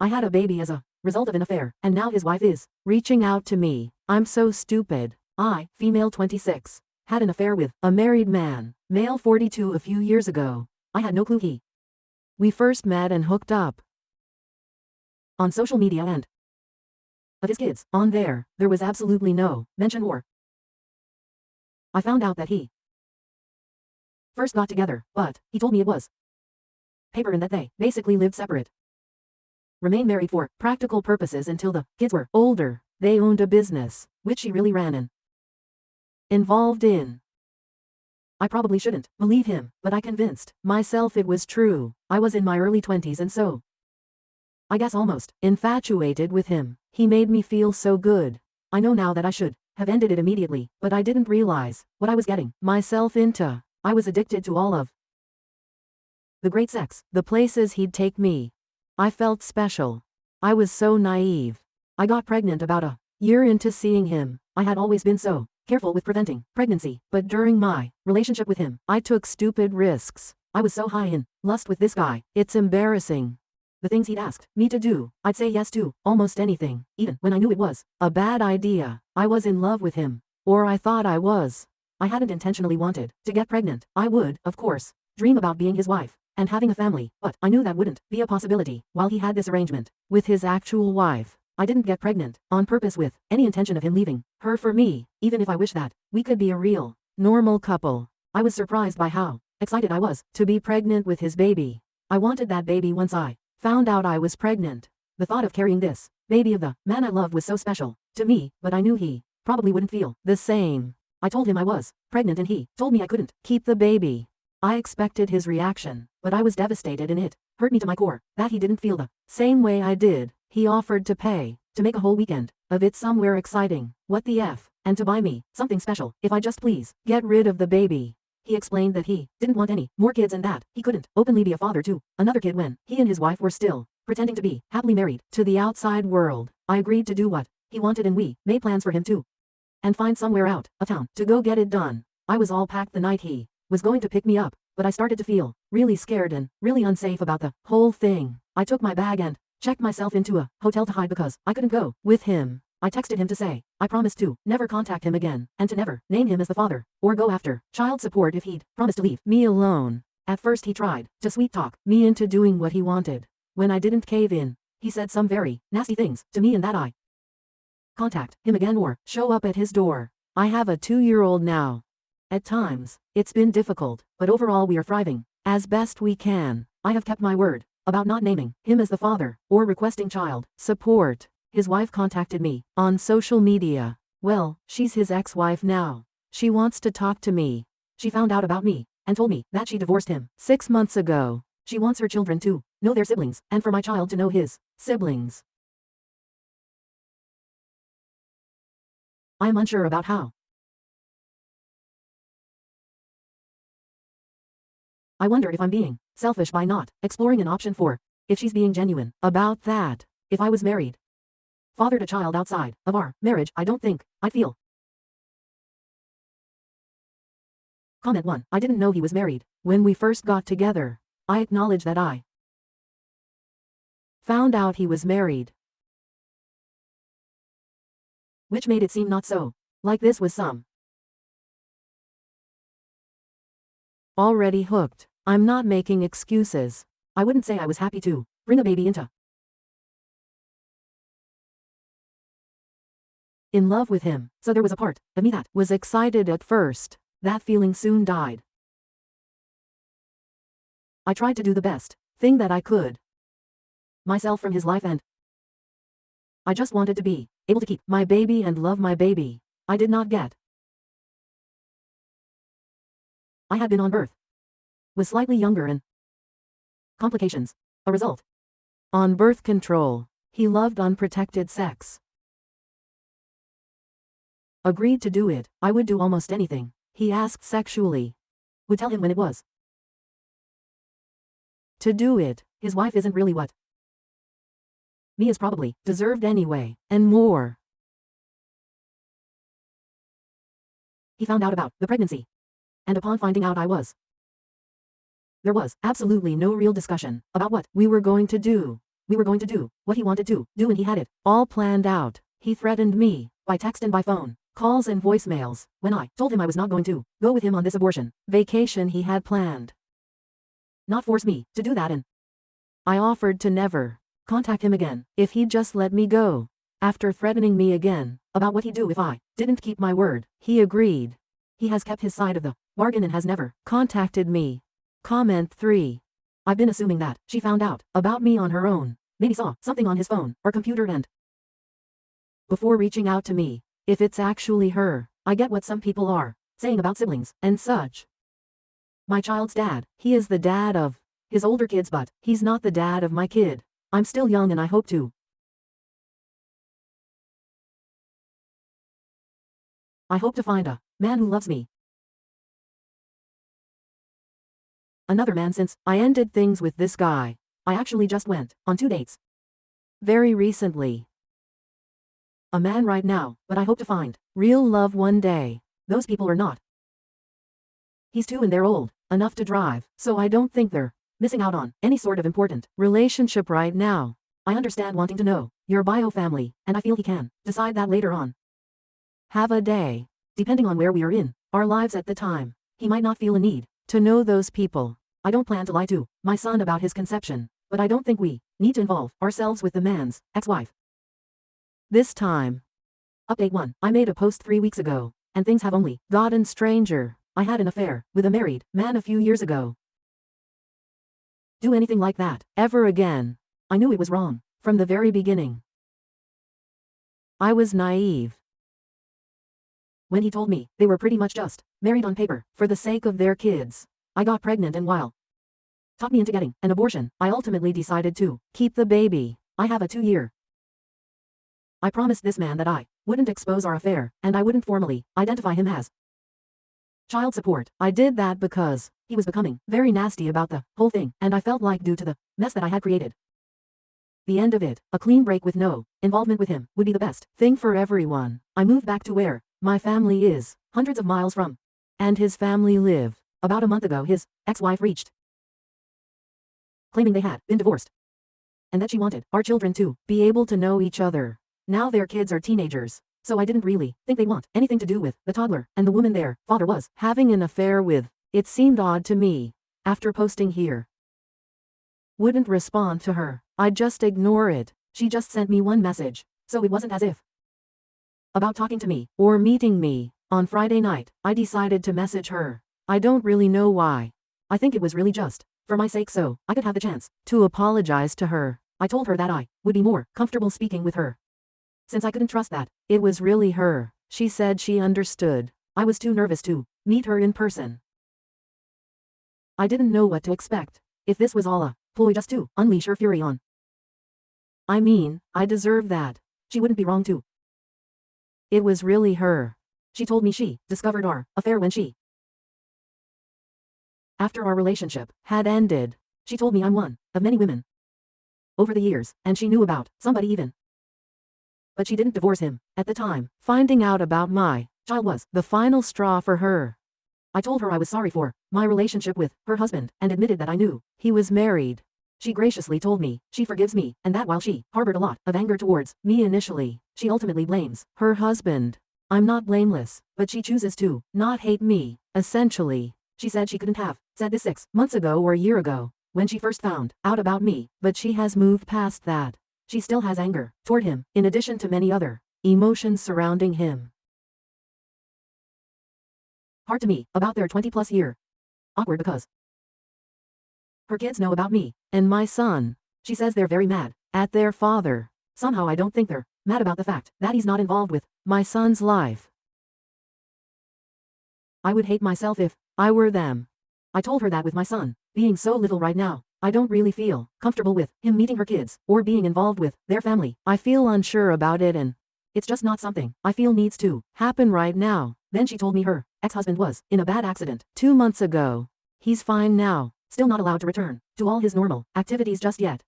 I had a baby as a result of an affair, and now his wife is reaching out to me. I'm so stupid. I, female 26, had an affair with a married man, male 42 a few years ago. I had no clue we first met and hooked up on social media and of his kids. On there was absolutely no mention or I found out that he first got together, but he told me it was paper and that they basically lived separate. Remained married for practical purposes until the kids were older. They owned a business, which she really ran and involved in. I probably shouldn't believe him, but I convinced myself it was true. I was in my early 20s and so I guess almost infatuated with him. He made me feel so good. I know now that I should have ended it immediately, but I didn't realize what I was getting myself into. I was addicted to all of the great sex, the places he'd take me. I felt special. I was so naive. I got pregnant about a year into seeing him. I had always been so careful with preventing pregnancy, but during my relationship with him, I took stupid risks. I was so high in lust with this guy. It's embarrassing. The things he'd asked me to do, I'd say yes to almost anything, even when I knew it was a bad idea. I was in love with him, or I thought I was. I hadn't intentionally wanted to get pregnant. I would, of course, dream about being his wife and having a family, but I knew that wouldn't be a possibility while he had this arrangement with his actual wife. I didn't get pregnant on purpose with any intention of him leaving her for me, even if I wish that we could be a real, normal couple. I was surprised by how excited I was to be pregnant with his baby. I wanted that baby once I found out I was pregnant. The thought of carrying this baby of the man I loved was so special to me, but I knew he probably wouldn't feel the same. I told him I was pregnant and he told me I couldn't keep the baby. I expected his reaction, but I was devastated and it hurt me to my core that he didn't feel the same way I did. He offered to pay to make a whole weekend of it somewhere exciting. What the F? And to buy me something special if I just please get rid of the baby. He explained that he didn't want any more kids and that he couldn't openly be a father to another kid when he and his wife were still pretending to be happily married to the outside world. I agreed to do what he wanted and we made plans for him to and find somewhere out of town to go get it done. I was all packed the night he was going to pick me up, but I started to feel really scared and really unsafe about the whole thing. I took my bag and checked myself into a hotel to hide because I couldn't go with him. I texted him to say I promised to never contact him again and to never name him as the father or go after child support if he'd promised to leave me alone. At first he tried to sweet talk me into doing what he wanted. When I didn't cave in, he said some very nasty things to me and that I contact him again or show up at his door. I have a 2-year-old now. At times, it's been difficult, but overall we are thriving as best we can. I have kept my word about not naming him as the father or requesting child support. His wife contacted me on social media. Well, she's his ex-wife now. She wants to talk to me. She found out about me and told me that she divorced him 6 months ago. She wants her children to know their siblings and for my child to know his siblings. I am unsure about how. I wonder if I'm being selfish by not exploring an option for if she's being genuine about that. If I was married, fathered a child outside of our marriage, I don't think I'd feel. Comment 1. I didn't know he was married. When we first got together, I acknowledge that I found out he was married, which made it seem not so like this was some already hooked. I'm not making excuses. I wouldn't say I was happy to bring a baby into in love with him, so there was a part of me that was excited at first. That feeling soon died. I tried to do the best thing that I could myself from his life and I just wanted to be able to keep my baby and love my baby. I did not get. I had been on birth, was slightly younger and complications, a result. On birth control, he loved unprotected sex. Agreed to do it. I would do almost anything he asked sexually. Would tell him when it was to do it. His wife isn't really what me is probably deserved anyway, and more. He found out about the pregnancy, and upon finding out I was, there was absolutely no real discussion about what we were going to do. We were going to do what he wanted to do and he had it all planned out. He threatened me by text and by phone, calls and voicemails, when I told him I was not going to go with him on this abortion vacation he had planned. Not force me to do that, and I offered to never contact him again if he'd just let me go. After threatening me again about what he'd do if I didn't keep my word, he agreed. He has kept his side of the bargain and has never contacted me. Comment 3. I've been assuming that she found out about me on her own, maybe saw something on his phone or computer and before reaching out to me. If it's actually her, I get what some people are saying about siblings and such. My child's dad, he is the dad of his older kids, but he's not the dad of my kid. I'm still young and I hope to find a man who loves me. Another man since I ended things with this guy. I actually just went on 2 dates very recently. A man right now, but I hope to find real love one day. Those people are not. He's 2 and they're old enough to drive, so I don't think they're missing out on any sort of important relationship right now. I understand wanting to know your bio family, and I feel he can decide that later on. Have a day. Depending on where we are in our lives at the time, he might not feel a need to know those people. I don't plan to lie to my son about his conception, but I don't think we need to involve ourselves with the man's ex-wife. This time. Update 1. I made a post 3 weeks ago, and things have only gotten stranger. I had an affair with a married man a few years ago. Do anything like that ever again. I knew it was wrong from the very beginning. I was naive when he told me they were pretty much just married on paper for the sake of their kids. I got pregnant and while talked me into getting an abortion, I ultimately decided to keep the baby. I have a 2-year. I promised this man that I wouldn't expose our affair, and I wouldn't formally identify him as child support. I did that because he was becoming very nasty about the whole thing, and I felt like due to the mess that I had created, the end of it, a clean break with no involvement with him, would be the best thing for everyone. I moved back to where my family is, hundreds of miles from, and his family live. About a month ago his ex-wife reached, claiming they had been divorced, and that she wanted our children to be able to know each other. Now their kids are teenagers, so I didn't really think they'd want anything to do with the toddler and the woman their father was having an affair with. It seemed odd to me. After posting here, wouldn't respond to her. I'd just ignore it. She just sent me one message, so it wasn't as if about talking to me or meeting me. On Friday night, I decided to message her. I don't really know why. I think it was really just for my sake, so I could have the chance to apologize to her. I told her that I would be more comfortable speaking with her since I couldn't trust that it was really her. She said she understood. I was too nervous to meet her in person. I didn't know what to expect. If this was all a ploy just to unleash her fury on. I mean, I deserve that. She wouldn't be wrong to. It was really her. She told me she discovered our affair when after our relationship had ended. She told me I'm one of many women over the years, and she knew about somebody even. But she didn't divorce him at the time. Finding out about my child was the final straw for her. I told her I was sorry for my relationship with her husband and admitted that I knew he was married. She graciously told me she forgives me and that while she harbored a lot of anger towards me initially, she ultimately blames her husband. I'm not blameless, but she chooses to not hate me. Essentially, she said she couldn't have said this 6 months ago or a year ago when she first found out about me, but she has moved past that. She still has anger toward him, in addition to many other emotions surrounding him. Hard to me about their 20-plus year. Awkward because her kids know about me and my son. She says they're very mad at their father. Somehow I don't think they're mad about the fact that he's not involved with my son's life. I would hate myself if I were them. I told her that with my son being so little right now, I don't really feel comfortable with him meeting her kids or being involved with their family. I feel unsure about it and it's just not something I feel needs to happen right now. Then she told me her ex-husband was in a bad accident 2 months ago. He's fine now, still not allowed to return to all his normal activities just yet.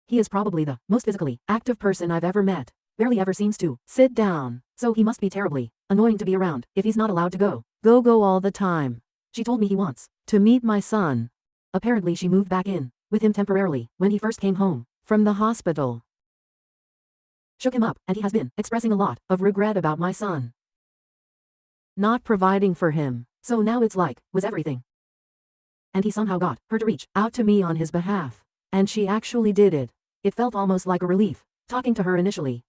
He is probably the most physically active person I've ever met. Barely ever seems to sit down, so he must be terribly annoying to be around if he's not allowed to go all the time. She told me he wants to meet my son. Apparently she moved back in with him temporarily when he first came home from the hospital. Shook him up, and he has been expressing a lot of regret about my son not providing for him. So now it's like, was everything. And he somehow got her to reach out to me on his behalf. And she actually did it. It felt almost like a relief, talking to her initially.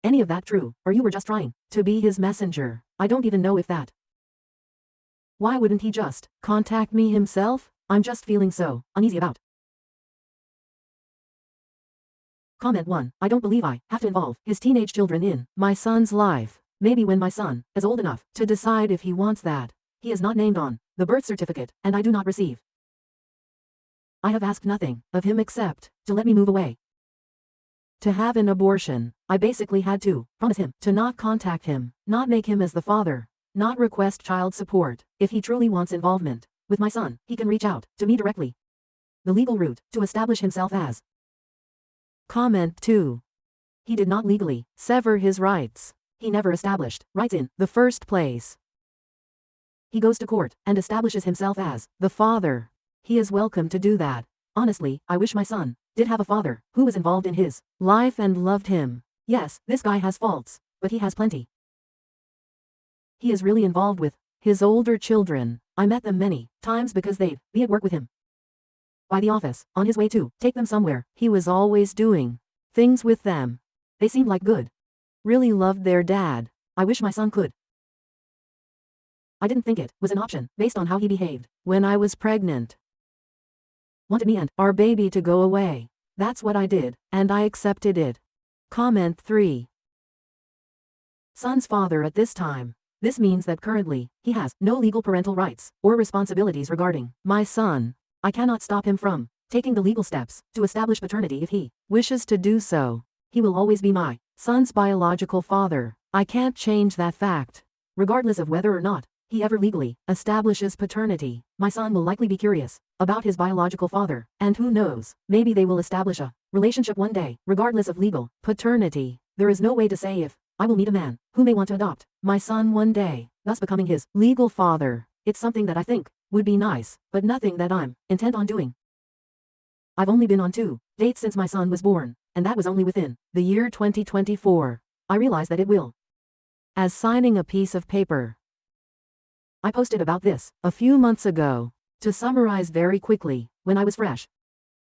Any of that true, or you were just trying to be his messenger? I don't even know if that. Why wouldn't he just contact me himself? I'm just feeling so uneasy about. Comment 1. I don't believe I have to involve his teenage children in my son's life. Maybe when my son is old enough to decide if he wants that. He is not named on the birth certificate, and I do not receive. I have asked nothing of him except to let me move away. To have an abortion, I basically had to promise him to not contact him, not make him as the father, not request child support. If he truly wants involvement with my son, he can reach out to me directly. The legal route to establish himself as. Comment 2. He did not legally sever his rights. He never established rights in the first place. He goes to court and establishes himself as the father. He is welcome to do that. Honestly, I wish my son did have a father who was involved in his life and loved him. Yes, this guy has faults, but he has plenty. He is really involved with his older children. I met them many times because they'd be at work with him. By the office, on his way to take them somewhere, he was always doing things with them. They seemed like good. Really loved their dad. I wish my son could. I didn't think it was an option based on how he behaved when I was pregnant. Wanted me and our baby to go away. That's what I did, and I accepted it. Comment 3. Son's father at this time. This means that currently, he has no legal parental rights or responsibilities regarding my son. I cannot stop him from taking the legal steps to establish paternity if he wishes to do so. He will always be my son's biological father. I can't change that fact. Regardless of whether or not he ever legally establishes paternity, my son will likely be curious about his biological father, and who knows, maybe they will establish a relationship one day, regardless of legal paternity. There is no way to say if I will meet a man who may want to adopt my son one day, thus becoming his legal father. It's something that I think would be nice, but nothing that I'm intent on doing. I've only been on 2 dates since my son was born, and that was only within the year 2024. I realize that it will. As signing a piece of paper. I posted about this a few months ago. To summarize very quickly, when I was fresh,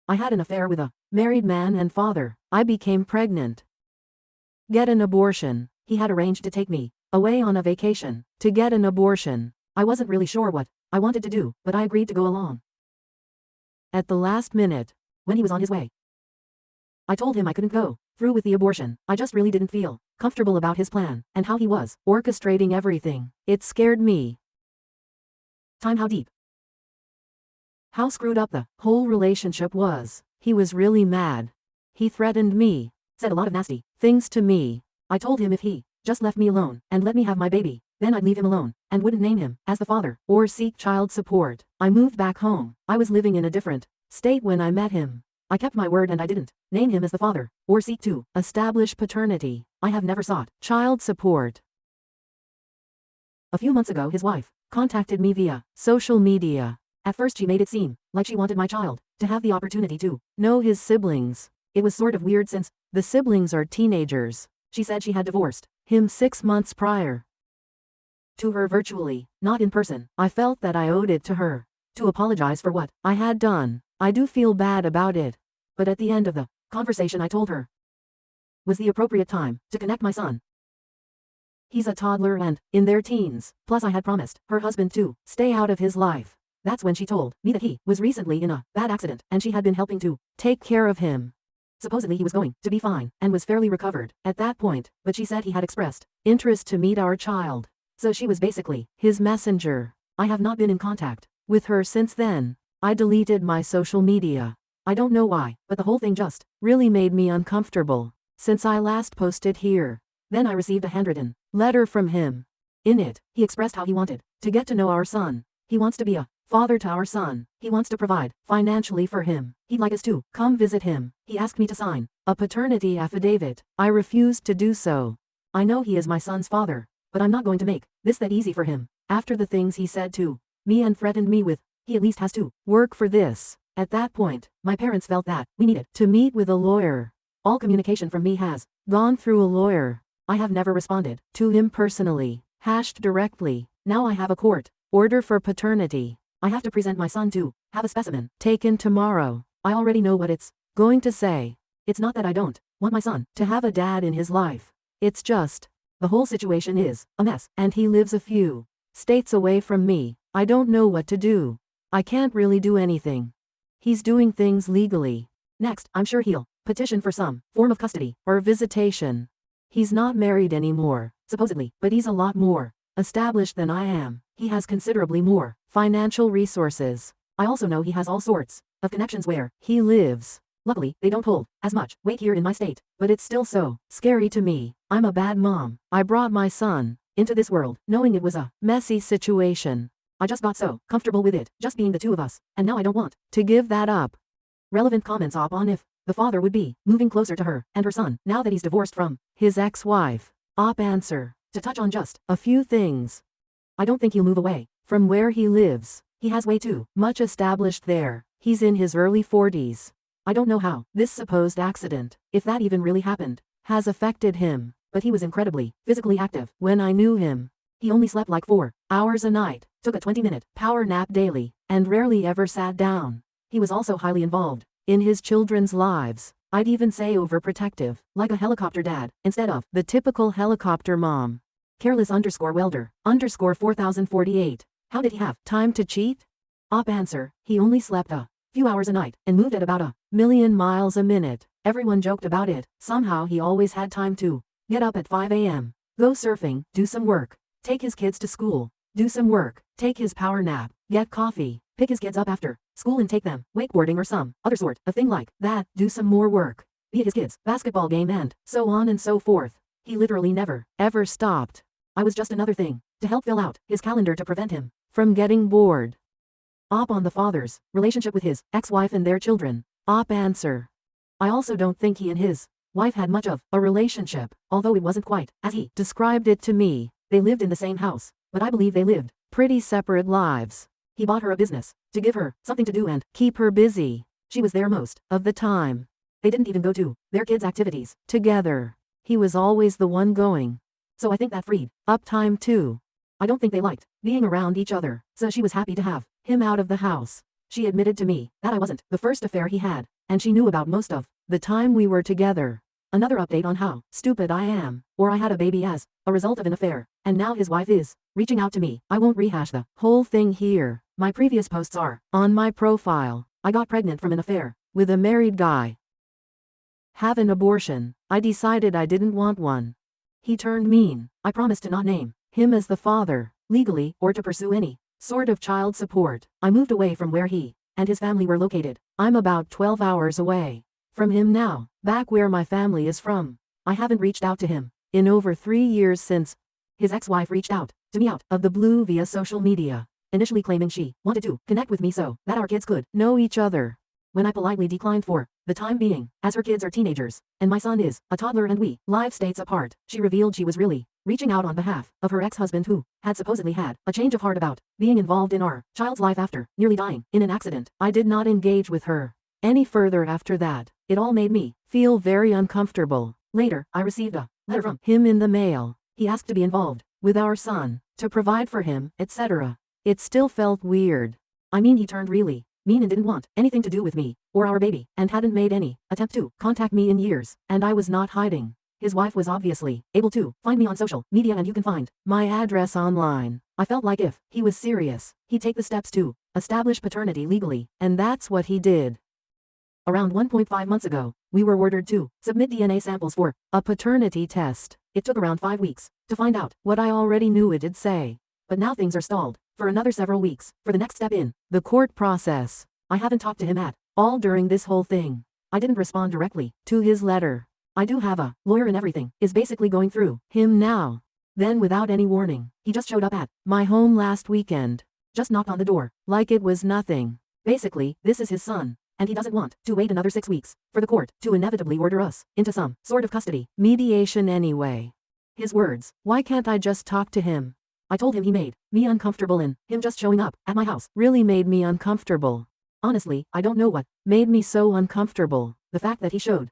I had an affair with a married man and father. I became pregnant. Get an abortion. He had arranged to take me away on a vacation to get an abortion. I wasn't really sure what I wanted to do, but I agreed to go along. At the last minute, when he was on his way, I told him I couldn't go through with the abortion. I just really didn't feel comfortable about his plan and how he was orchestrating everything. It scared me. Time how deep. How screwed up the whole relationship was. He was really mad. He threatened me, said a lot of nasty things to me. I told him if he just left me alone and let me have my baby, then I'd leave him alone and wouldn't name him as the father or seek child support. I moved back home. I was living in a different state when I met him. I kept my word and I didn't name him as the father or seek to establish paternity. I have never sought child support. A few months ago his wife contacted me via social media. At first she made it seem like she wanted my child to have the opportunity to know his siblings. It was sort of weird since the siblings are teenagers. She said she had divorced him 6 months prior to her virtually, not in person. I felt that I owed it to her to apologize for what I had done. I do feel bad about it. But at the end of the conversation I told her was the appropriate time to connect my son. He's a toddler and in their teens. Plus I had promised her husband to stay out of his life. That's when she told me that he was recently in a bad accident and she had been helping to take care of him. Supposedly he was going to be fine and was fairly recovered at that point, but she said he had expressed interest to meet our child. So she was basically his messenger. I have not been in contact with her since then. I deleted my social media. I don't know why, but the whole thing just really made me uncomfortable since I last posted here. Then I received a handwritten letter from him. In it, he expressed how he wanted to get to know our son. He wants to be a father to our son. He wants to provide financially for him. He'd like us to come visit him. He asked me to sign a paternity affidavit. I refused to do so. I know he is my son's father, but I'm not going to make this that easy for him. After the things he said to me and threatened me with, he at least has to work for this. At that point, my parents felt that we needed to meet with a lawyer. All communication from me has gone through a lawyer. I have never responded to him personally, hashed directly. Now I have a court order for paternity. I have to present my son to have a specimen taken tomorrow. I already know what it's going to say. It's not that I don't want my son to have a dad in his life. It's just, the whole situation is a mess, and he lives a few states away from me. I don't know what to do. I can't really do anything. He's doing things legally. Next, I'm sure he'll petition for some form of custody or visitation. He's not married anymore, supposedly, but he's a lot more established than I am. He has considerably more financial resources. I also know he has all sorts of connections where he lives. Luckily, they don't hold as much weight here in my state, but it's still so scary to me. I'm a bad mom. I brought my son into this world knowing it was a messy situation. I just got so comfortable with it just being the two of us, and now I don't want to give that up. Relevant comments op on if the father would be moving closer to her and her son now that he's divorced from his ex-wife. Op answer. To touch on just a few things. I don't think he'll move away from where he lives. He has way too much established there. He's in his early 40s. I don't know how this supposed accident, if that even really happened, has affected him, but he was incredibly physically active when I knew him. He only slept like 4 hours a night, took a 20-minute power nap daily, and rarely ever sat down. He was also highly involved in his children's lives. I'd even say overprotective, like a helicopter dad, instead of the typical helicopter mom. Careless _welder _4048. How did he have time to cheat? Op answer. He only slept a few hours a night and moved at about 1,000,000 miles a minute. Everyone joked about it. Somehow he always had time to get up at 5 a.m., go surfing, do some work, take his kids to school, do some work, take his power nap, get coffee, pick his kids up after school and take them wakeboarding or some other sort of thing like that, do some more work, be at his kids' basketball game and so on and so forth. He literally never, ever stopped. I was just another thing to help fill out his calendar to prevent him from getting bored. Op on the father's relationship with his ex-wife and their children. Op answer. I also don't think he and his wife had much of a relationship, although it wasn't quite as he described it to me. They lived in the same house, but I believe they lived pretty separate lives. He bought her a business to give her something to do and keep her busy. She was there most of the time. They didn't even go to their kids' activities together. He was always the one going. So I think that freed up time too. I don't think they liked being around each other, so she was happy to have him out of the house. She admitted to me that I wasn't the first affair he had, and she knew about most of the time we were together. Another update on how stupid I am, or I had a baby as a result of an affair, and now his wife is reaching out to me. I won't rehash the whole thing here. My previous posts are on my profile. I got pregnant from an affair with a married guy. Have an abortion. I decided I didn't want one. He turned mean. I promised to not name him as the father, legally, or to pursue any sort of child support. I moved away from where he and his family were located. I'm about 12 hours away from him now, back where my family is from. I haven't reached out to him in over 3 years since his ex-wife reached out to me out of the blue via social media, initially claiming she wanted to connect with me so that our kids could know each other. When I politely declined for the time being, as her kids are teenagers, and my son is a toddler and we live states apart, she revealed she was really reaching out on behalf of her ex-husband who had supposedly had a change of heart about being involved in our child's life after nearly dying in an accident. I did not engage with her any further after that. It all made me feel very uncomfortable. Later, I received a letter from him in the mail. He asked to be involved with our son, to provide for him, etc. It still felt weird. I mean, he turned really mean and didn't want anything to do with me or our baby, and hadn't made any attempt to contact me in years, and I was not hiding. His wife was obviously able to find me on social media, and you can find my address online. I felt like if he was serious, he'd take the steps to establish paternity legally, and that's what he did. Around 1.5 months ago, we were ordered to submit DNA samples for a paternity test. It took around 5 weeks to find out what I already knew it'd say. But now things are stalled for another several weeks for the next step in the court process. I haven't talked to him at all during this whole thing. I didn't respond directly to his letter. I do have a lawyer and everything is basically going through him now. Then without any warning, he just showed up at my home last weekend. Just knocked on the door, like it was nothing. Basically, this is his son, and he doesn't want to wait another 6 weeks for the court to inevitably order us into some sort of custody mediation anyway. His words, why can't I just talk to him? I told him he made me uncomfortable, and him just showing up at my house really made me uncomfortable. Honestly, I don't know what made me so uncomfortable. The fact that he showed,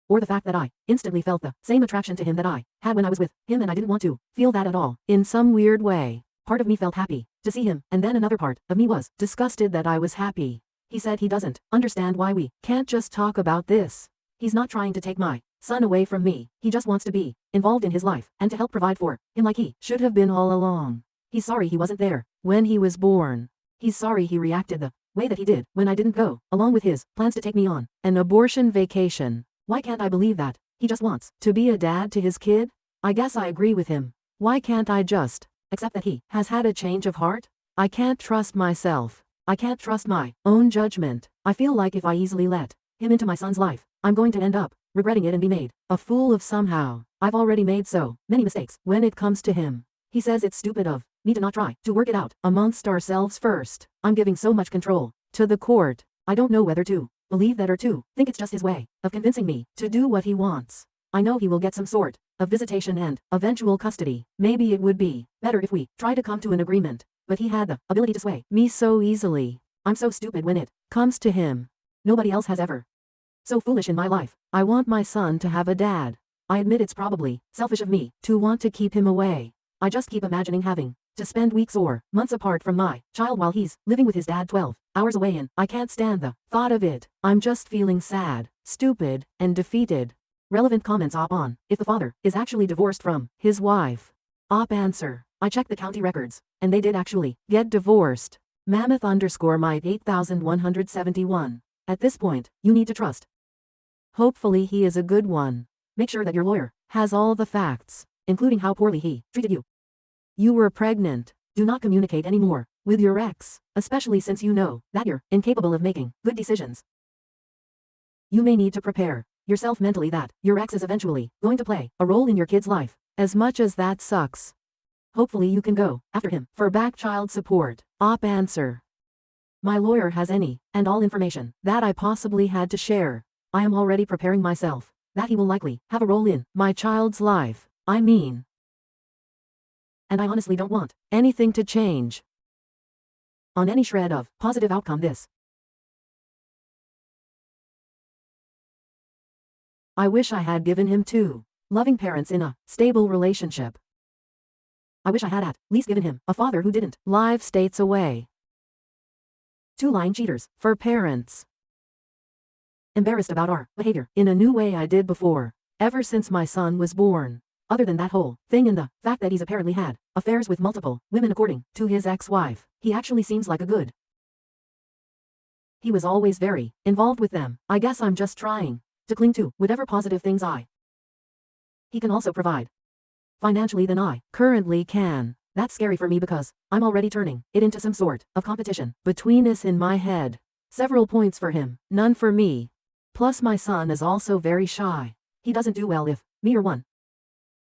or the fact that I instantly felt the same attraction to him that I had when I was with him, and I didn't want to feel that at all. In some weird way, part of me felt happy to see him, and then another part of me was disgusted that I was happy. He said he doesn't understand why we can't just talk about this. He's not trying to take my son away from me. He just wants to be involved in his life and to help provide for him like he should have been all along. He's sorry he wasn't there when he was born. He's sorry he reacted the way that he did when I didn't go along with his plans to take me on an abortion vacation. Why can't I believe that? He just wants to be a dad to his kid? I guess I agree with him. Why can't I just accept that he has had a change of heart? I can't trust myself. I can't trust my own judgment. I feel like if I easily let him into my son's life, I'm going to end up regretting it and be made a fool of somehow. I've already made so many mistakes when it comes to him. He says it's stupid of me to not try to work it out amongst ourselves first. I'm giving so much control to the court. I don't know whether to believe that or to think it's just his way of convincing me to do what he wants. I know he will get some sort of visitation and eventual custody. Maybe it would be better if we try to come to an agreement, but he had the ability to sway me so easily. I'm so stupid when it comes to him. Nobody else has ever. So foolish in my life. I want my son to have a dad. I admit it's probably selfish of me to want to keep him away. I just keep imagining having to spend weeks or months apart from my child while he's living with his dad 12 hours away, and I can't stand the thought of it. I'm just feeling sad, stupid, and defeated. Relevant comments op on if the father is actually divorced from his wife. Op answer. I checked the county records, and they did actually get divorced. Mammoth_Mite 8171. At this point, you need to trust. Hopefully he is a good one. Make sure that your lawyer has all the facts, including how poorly he treated you. You were pregnant. Do not communicate anymore with your ex, especially since you know that you're incapable of making good decisions. You may need to prepare yourself mentally that your ex is eventually going to play a role in your kid's life. As much as that sucks, hopefully you can go after him for back child support. Op answer. My lawyer has any and all information that I possibly had to share. I am already preparing myself that he will likely have a role in my child's life. And I honestly don't want anything to change on any shred of positive outcome this. I wish I had given him two loving parents in a stable relationship. I wish I had at least given him a father who didn't live states away. Two lying cheaters for parents. Embarrassed about our behavior in a new way I did before, ever since my son was born. Other than that whole thing and the fact that he's apparently had affairs with multiple women according to his ex-wife, he actually seems like a good. He was always very involved with them. I guess I'm just trying to cling to whatever positive things he can also provide financially than I currently can. That's scary for me because I'm already turning it into some sort of competition between us in my head. Several points for him, none for me. Plus my son is also very shy. He doesn't do well if me or one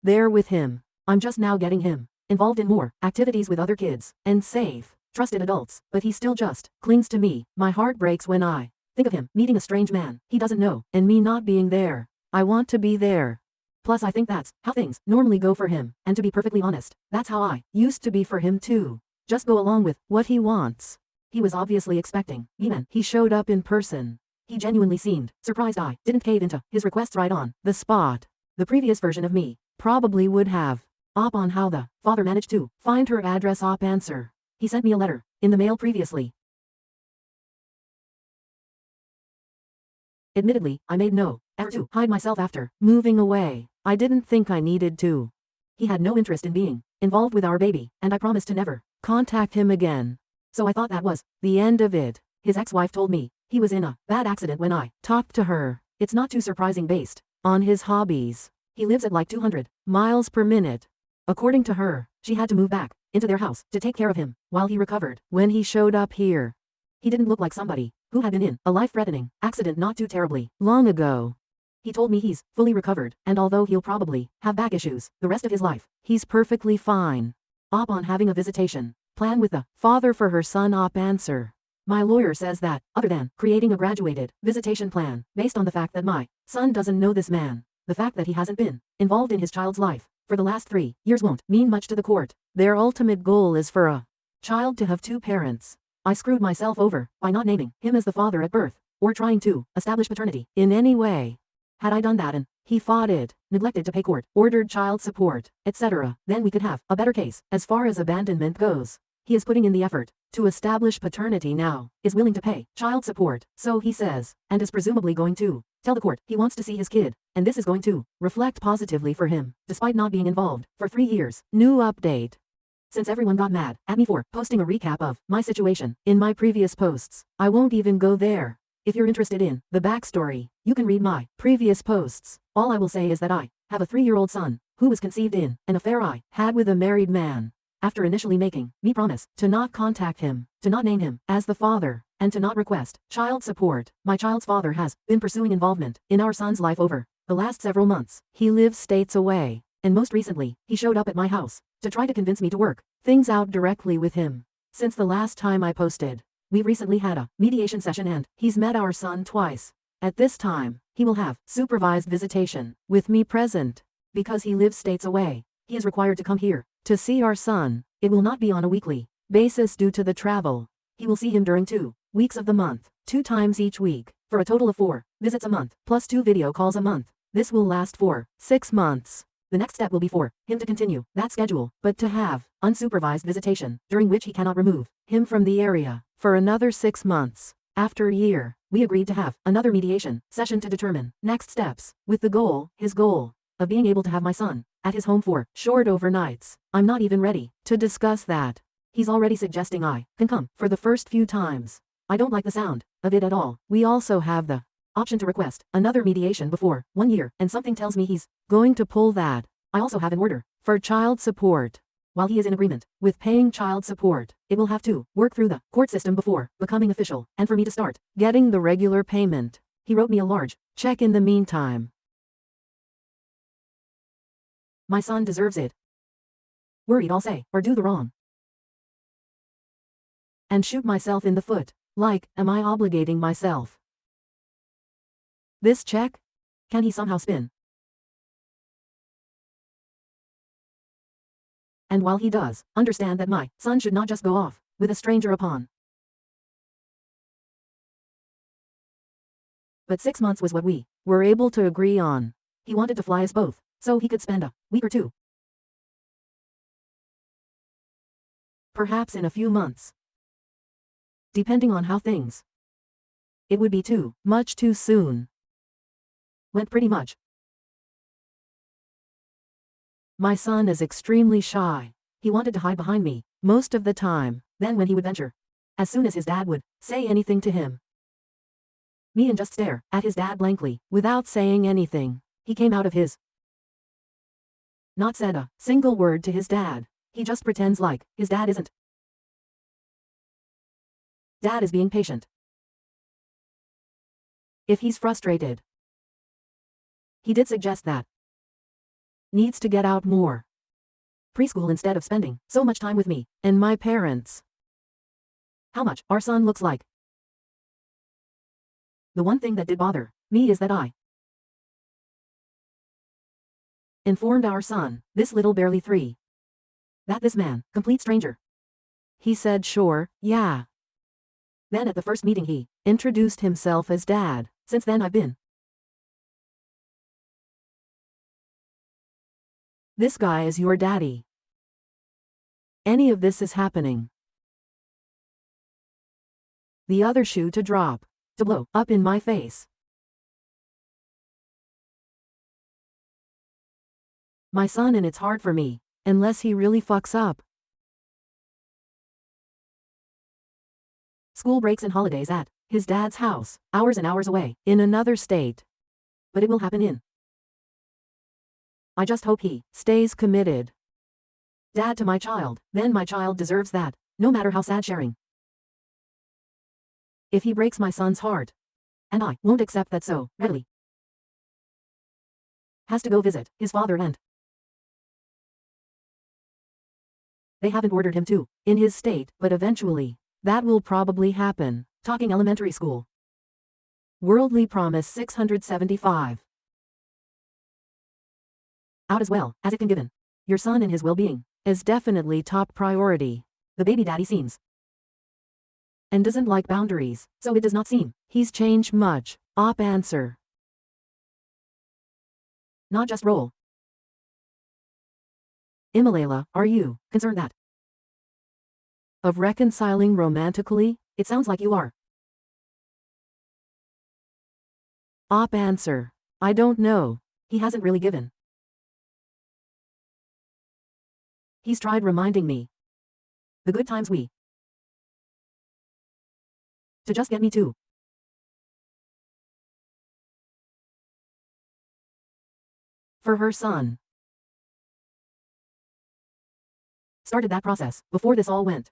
there with him. I'm just now getting him involved in more activities with other kids and safe, trusted adults, but he still just clings to me. My heart breaks when I think of him meeting a strange man he doesn't know and me not being there. I want to be there. Plus I think that's how things normally go for him, and to be perfectly honest, that's how I used to be for him too. Just go along with what he wants. He was obviously expecting me when he showed up in person. He genuinely seemed surprised I didn't cave into his requests right on the spot. The previous version of me probably would have. Op on how the father managed to find her address. Op answer. He sent me a letter in the mail previously. Admittedly, I made no effort to hide myself after moving away. I didn't think I needed to. He had no interest in being involved with our baby, and I promised to never contact him again. So I thought that was the end of it. His ex-wife told me he was in a bad accident when I talked to her. It's not too surprising based on his hobbies. He lives at like 200 miles per minute. According to her, she had to move back into their house to take care of him while he recovered. When he showed up here, he didn't look like somebody who had been in a life-threatening accident not too terribly long ago. He told me he's fully recovered, and although he'll probably have back issues the rest of his life, he's perfectly fine. Op on having a visitation plan with the father for her son. Op answer. My lawyer says that, other than creating a graduated visitation plan based on the fact that my son doesn't know this man, the fact that he hasn't been involved in his child's life for the last 3 years won't mean much to the court. Their ultimate goal is for a child to have two parents. I screwed myself over by not naming him as the father at birth, or trying to establish paternity in any way. Had I done that and he fought it, neglected to pay court, ordered child support, etc., then we could have a better case as far as abandonment goes. He is putting in the effort to establish paternity now, is willing to pay child support, so he says, and is presumably going to tell the court he wants to see his kid, and this is going to reflect positively for him, despite not being involved for 3 years. New update. Since everyone got mad at me for posting a recap of my situation in my previous posts, I won't even go there. If you're interested in the backstory, you can read my previous posts. All I will say is that I have a 3-year-old son who was conceived in an affair I had with a married man. After initially making me promise to not contact him, to not name him as the father, and to not request child support, my child's father has been pursuing involvement in our son's life over the last several months. He lives states away, and most recently, he showed up at my house to try to convince me to work things out directly with him. Since the last time I posted, we've recently had a mediation session and he's met our son twice. At this time, he will have supervised visitation with me present. Because he lives states away, he is required to come here to see our son. It will not be on a weekly basis due to the travel. He will see him during 2 weeks of the month, 2 times each week, for a total of 4 visits a month, plus 2 video calls a month. This will last for 6 months. The next step will be for him to continue that schedule, but to have unsupervised visitation, during which he cannot remove him from the area, for another 6 months. After a year, we agreed to have another mediation session to determine next steps, with the goal, his goal, of being able to have my son at his home for short overnights. I'm not even ready to discuss that. He's already suggesting I can come for the first few times. I don't like the sound of it at all. We also have the option to request another mediation before 1 year, and something tells me he's going to pull that. I also have an order for child support. While he is in agreement with paying child support, it will have to work through the court system before becoming official, and for me to start getting the regular payment. He wrote me a large check in the meantime. My son deserves it. Worried I'll say or do the wrong and shoot myself in the foot. Like, am I obligating myself? This check? Can he somehow spin? And while he does, understand that my son should not just go off with a stranger upon. But 6 months was what we were able to agree on. He wanted to fly us both, so he could spend a week or 2. Perhaps in a few months. Depending on how things. It would be too much too soon. Went pretty much. My son is extremely shy. He wanted to hide behind me most of the time. Then when he would venture, as soon as his dad would say anything to him, me and just stare at his dad blankly, without saying anything. He came out of his not said a single word to his dad. He just pretends like his dad isn't. Dad is being patient. If he's frustrated. He did suggest that needs to get out more preschool instead of spending so much time with me and my parents. How much our son looks like. The one thing that did bother me is that I informed our son, this little barely 3, that this man, complete stranger. He said sure, yeah. Then at the first meeting he introduced himself as dad. Since then I've been this guy is your daddy. Any of this is happening. The other shoe to drop, to blow up in my face. My son, and it's hard for me, unless he really fucks up. School breaks and holidays at his dad's house, hours and hours away, in another state. But it will happen in. I just hope he stays committed. Dad to my child, then my child deserves that, no matter how sad sharing. If he breaks my son's heart, and I won't accept that so readily, has to go visit his father, and they haven't ordered him to, in his state, but eventually, that will probably happen. Talking elementary school. Worldly Promise 675. Out as well as it can given. Your son and his well-being is definitely top priority. The baby daddy seems and doesn't like boundaries, so it does not seem he's changed much. Op answer. Not just roll. Imalela, are you concerned that of reconciling romantically? It sounds like you are. Op answer. I don't know. He hasn't really given. He's tried reminding me the good times we to just get me to for her son. Started that process before this all went